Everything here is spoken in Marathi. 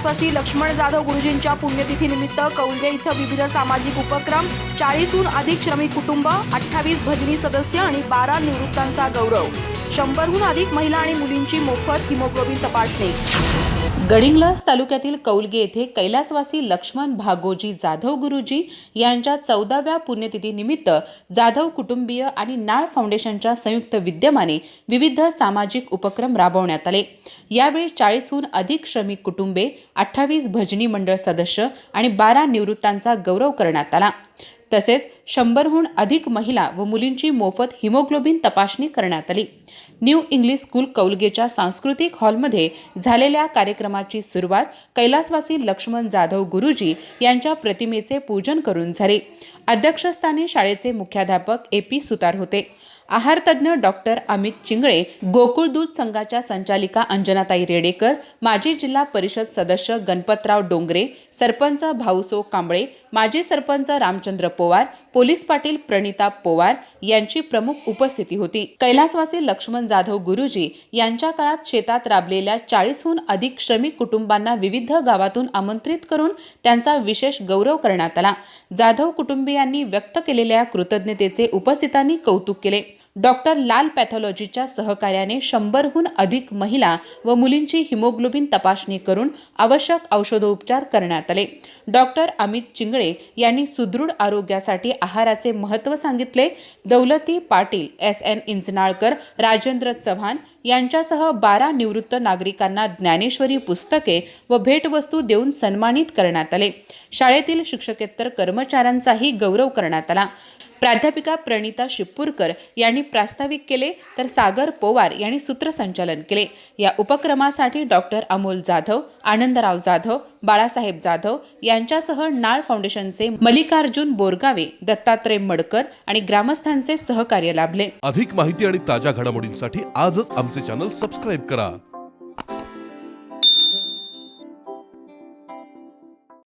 कैलासवासी लक्ष्मण जाधव गुरुजींच्या पुण्यतिथीनिमित्त कौलगे इथं विविध सामाजिक उपक्रम, 40हून अधिक श्रमिक कुटुंब, 28 भजनी सदस्य आणि 12 निवृत्तांचा गौरव, 100हून अधिक महिला आणि मुलींची मोफत हिमोग्लोबिन तपासणी। गडिंग्लज तालुक्यातील कौलगे येथे कैलासवासी लक्ष्मण भागोजी जाधव गुरुजी यांच्या 14व्या पुण्यतिथीनिमित्त जाधव कुटुंबीय आणि नाळ फाउंडेशनच्या संयुक्त विद्यमाने विविध सामाजिक उपक्रम राबवण्यात आले। यावेळी 40हून अधिक श्रमिक कुटुंबे, 28 भजनी मंडळ सदस्य आणि 12 निवृत्तांचा गौरव करण्यात आला। तसेच 100हून अधिक महिला व मुलींची मोफत हिमोग्लोबिन तपासणी करण्यात आली। न्यू इंग्लिश स्कूल कौलगेच्या सांस्कृतिक हॉलमध्ये झालेल्या कार्यक्रमाची सुरुवात कैलासवासी लक्ष्मण जाधव गुरुजी यांच्या प्रतिमेचे पूजन करून झाली। अध्यक्षस्थानी शाळेचे मुख्याध्यापक AP सुतार होते। आहार तज्ञ डॉक्टर अमित चिंगळे, गोकुळ दूध संघाच्या संचालिका अंजनाताई रेडेकर, माजी जिल्हा परिषद सदस्य गणपतराव डोंगरे, सरपंच भाऊसो कांबळे, माजी सरपंच रामचंद्र पोवार, पोलीस पाटील प्रणिता पोवार यांची प्रमुख उपस्थिती होती। कैलासवासी लक्ष्मण जाधव गुरुजी यांच्या काळात शेतात राबलेल्या 40हून अधिक श्रमिक कुटुंबांना विविध गावातून आमंत्रित करून त्यांचा विशेष गौरव करण्यात आला। जाधव कुटुंबियांनी व्यक्त केलेल्या कृतज्ञतेचे उपस्थितांनी कौतुक केले। डॉक्टर लाल पॅथॉलॉजीच्या सहकार्याने 100हून अधिक महिला व मुलींची हिमोग्लोबिन तपासणी करून आवश्यक औषधोपचार करण्यात आले। डॉक्टर अमित चिंगळे यांनी सुदृढ आरोग्यासाठी आहाराचे महत्त्व सांगितले। दौलती पाटील, SN इंजनाळकर, राजेंद्र चव्हाण यांच्यासह 12 निवृत्त नागरिकांना ज्ञानेश्वरी पुस्तके व भेटवस्तू देऊन सन्मानित करण्यात आले। शाळेतील शिक्षकेतर कर्मचाऱ्यांचाही गौरव करण्यात आला। प्राध्यापिका प्रणिता शिपूरकर यांनी प्रास्ताविक केले तर सागर पोवार यांनी सूत्रसंचालन केले। या उपक्रमासाठी डॉक्टर अमोल जाधव, आनंदराव जाधव, बाळासाहेब जाधव यांच्यासह नाळ फाउंडेशनचे मल्लिकार्जुन बोरगावे, दत्तात्रय मडकर आणि ग्रामस्थांचे सहकार्य लाभले। अधिक माहिती आणि ताज्या घडामोडींसाठी आजच आमचे चॅनल सबस्क्राइब करा।